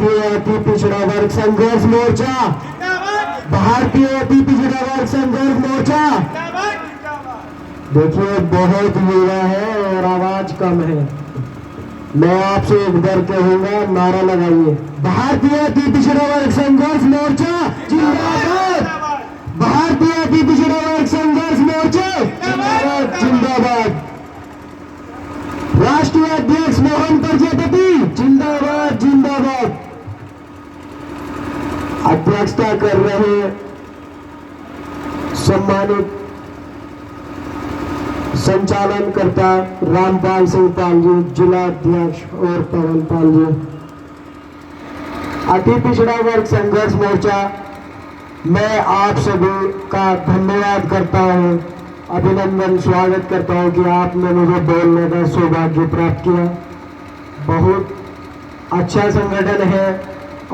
भारतीय अति पिछड़ा वर्ग संघर्ष मोर्चा, भारतीय अति पिछड़ा वर्ग संघर्ष मोर्चा। देखिए बहुत युवा है और आवाज कम है। मैं आपसे एक बार कहूंगा, नारा लगाइए, भारतीय अति पिछड़ा वर्ग संघर्ष मोर्चा जिंदाबाद, भारतीय अति पिछड़ा वर्ग संघर्ष मोर्चा जिंदाबाद जिंदाबाद। राष्ट्रीय अध्यक्ष मोहन प्रजापति जिंदाबाद जिंदाबाद। अध्यक्षता कर रहे सम्मानित संचालनकर्ता रामपाल सिंह पाल जी, जिला अध्यक्ष, और पवन पाल जी। अति पिछड़ा वर्ग संघर्ष मोर्चा, मैं आप सभी का धन्यवाद करता हूं, अभिनंदन स्वागत करता हूं कि आपने मुझे बोलने का सौभाग्य प्राप्त किया। बहुत अच्छा संगठन है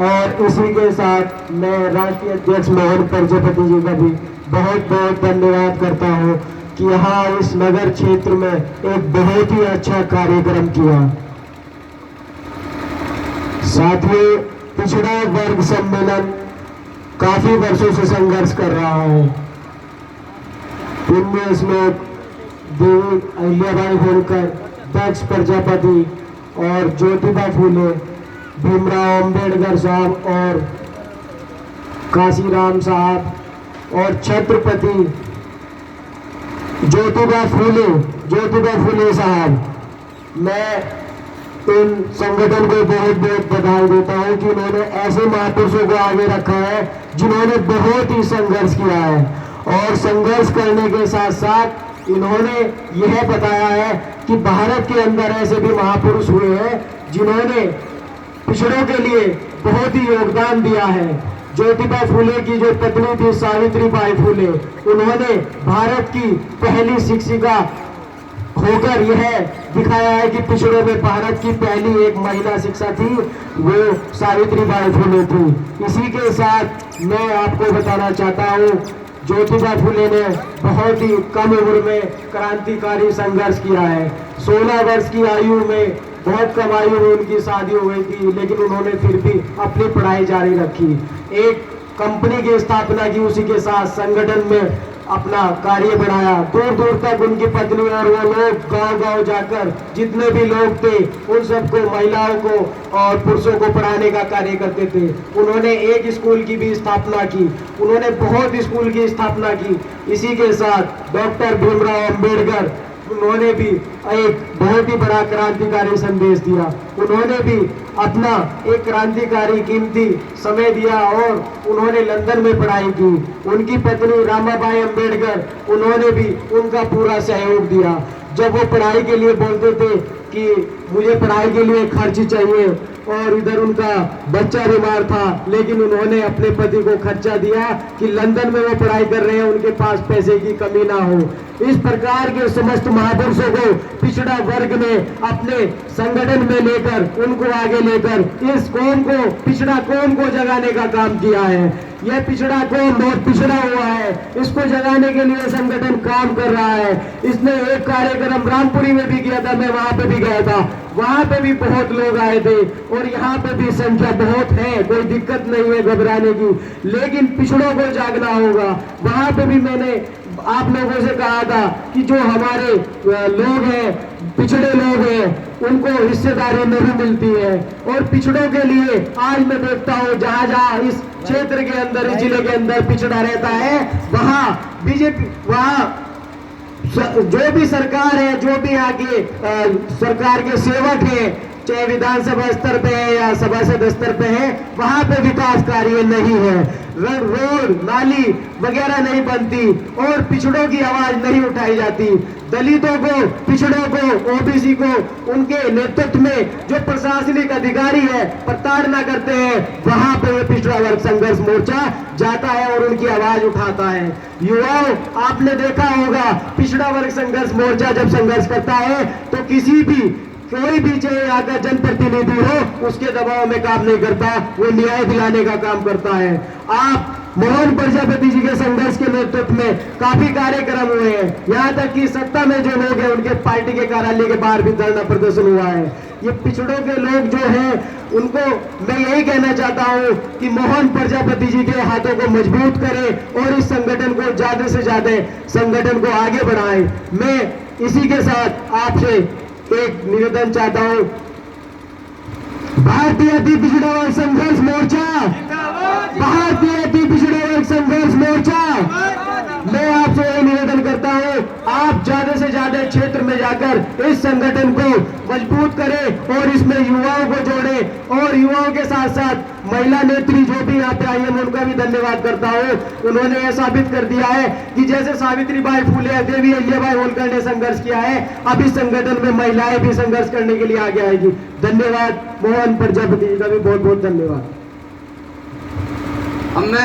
और इसी के साथ मैं राष्ट्रीय अध्यक्ष मोहन प्रजापति जी का भी बहुत बहुत धन्यवाद करता हूं कि यहाँ इस नगर क्षेत्र में एक बहुत ही अच्छा कार्यक्रम किया। साथियों, पिछड़ा वर्ग सम्मेलन काफी वर्षों से संघर्ष कर रहा है। इनमें श्लोक देवी अहिल्याबाई होलकर, दक्ष प्रजापति और ज्योतिबा फूले, भीमराव अंबेडकर साहब और काशीराम साहब और छत्रपति ज्योतिबा फूले साहब। मैं इन संगठन को बहुत बहुत बधाई देता हूं कि उन्होंने ऐसे महापुरुषों को आगे रखा है जिन्होंने बहुत ही संघर्ष किया है, और संघर्ष करने के साथ साथ इन्होंने यह बताया है कि भारत के अंदर ऐसे भी महापुरुष हुए हैं जिन्होंने पिछड़ों के लिए बहुत ही योगदान दिया है। ज्योतिबा फूले की जो पत्नी थी सावित्रीबाई फूले, उन्होंने भारत की पहली शिक्षिका होकर यह दिखाया है कि पिछड़ों में भारत की पहली एक महिला शिक्षा थी, वो सावित्रीबाई फूले थी। इसी के साथ मैं आपको बताना चाहता हूँ, ज्योतिबा फूले ने बहुत ही कम उम्र में क्रांतिकारी संघर्ष किया है। 16 वर्ष की आयु में, बहुत कम आयु में उनकी शादी हो गई थी, लेकिन उन्होंने फिर भी अपनी पढ़ाई जारी रखी। एक कंपनी की स्थापना की, उसी के साथ संगठन में अपना कार्य बढ़ाया। दूर दूर तक उनकी पत्नी और वो लोग गांव-गांव जाकर जितने भी लोग थे उन सबको, महिलाओं को और पुरुषों को पढ़ाने का कार्य करते थे। उन्होंने एक स्कूल की भी स्थापना की, उन्होंने बहुत स्कूल की स्थापना की। इसी के साथ डॉक्टर भीमराव अंबेडकर, उन्होंने भी एक बहुत ही बड़ा क्रांतिकारी संदेश दिया। उन्होंने भी अपना एक क्रांतिकारी कीमती समय दिया और उन्होंने लंदन में पढ़ाई की। उनकी पत्नी रामाबाई अंबेडकर, उन्होंने भी उनका पूरा सहयोग दिया। जब वो पढ़ाई के लिए बोलते थे कि मुझे पढ़ाई के लिए खर्च चाहिए, और इधर उनका बच्चा बीमार था, लेकिन उन्होंने अपने पति को खर्चा दिया कि लंदन में वो पढ़ाई कर रहे हैं, उनके पास पैसे की कमी ना हो। इस प्रकार के समस्त महापुरुषों को पिछड़ा वर्ग ने अपने संगठन में लेकर, उनको आगे लेकर इस कौम को, पिछड़ा कौम को जगाने का काम किया है। यह पिछड़ा कौम बहुत पिछड़ा हुआ है, इसको जगाने के लिए संगठन काम कर रहा है। इसने एक कार्यक्रम रामपुरी में भी किया था, मैं वहां पे भी गया था, वहां पे भी बहुत लोग आए थे और यहाँ पे भी संख्या बहुत है, कोई दिक्कत नहीं है घबराने की, लेकिन पिछड़ों को जागना होगा। वहां पे भी मैंने आप लोगों से कहा था कि जो हमारे लोग हैं, पिछड़े लोग हैं, उनको हिस्सेदारी नहीं मिलती है, और पिछड़ों के लिए आज मैं देखता हूँ जहां जहां इस क्षेत्र के अंदर, इस जिले के अंदर पिछड़ा रहता है, वहां बीजेपी, वहां जो भी सरकार है, जो भी आगे सरकार के सेवक हैं, चाहे विधानसभा स्तर पे है या सभासद स्तर पे है, वहां पे विकास कार्य नहीं है। रोड नाली वगैरह नहीं बनती और पिछड़ों की आवाज नहीं उठाई जाती। दलितों को, पिछड़ों को, ओबीसी को उनके नेतृत्व में जो प्रशासनिक अधिकारी है प्रताड़ना करते हैं, वहां पे ये पिछड़ा वर्ग संघर्ष मोर्चा जाता है और उनकी आवाज उठाता है। युवाओं, आपने देखा होगा पिछड़ा वर्ग संघर्ष मोर्चा जब संघर्ष करता है तो किसी भी, कोई भी चाहे आकर जनप्रतिनिधि हो, उसके दबाव में काम नहीं करता, वो न्याय दिलाने का काम करता है। आप मोहन प्रजापति जी के संघर्ष के नेतृत्व में काफी कार्यक्रम हुए हैं, यहाँ तक कि सत्ता में जो लोग हैं उनके पार्टी के कार्यालय के बाहर भी धरना प्रदर्शन हुआ है। ये पिछड़ों के लोग जो हैं उनको मैं यही कहना चाहता हूं कि मोहन प्रजापति जी के हाथों को मजबूत करें और इस संगठन को ज्यादा से ज्यादा संगठन को आगे बढ़ाएं। मैं इसी के साथ आपसे एक निवेदन चाहता हूं, भारतीय अति पिछड़ा वर्ग संघर्ष मोर्चा, भारतीय अति पिछड़ा वर्ग संघर्ष मोर्चा, मैं आपसे यही निवेदन करता हूं, आप ज्यादा से ज्यादा क्षेत्र में जाकर इस संगठन को मजबूत करें और इसमें युवाओं को जोड़ें और युवाओं के साथ साथ महिला नेत्री जो भी यहाँ पे आई है मैं उनका भी धन्यवाद करता हूँ। उन्होंने यह साबित कर दिया है कि जैसे सावित्रीबाई फुले, देवी अहिल्याबाई होलकर ने संघर्ष किया है, अब इस संगठन में महिलाएं भी संघर्ष करने के लिए आगे आएगी। धन्यवाद। मोहन प्रजापति जी का भी बहुत बहुत धन्यवाद। हमने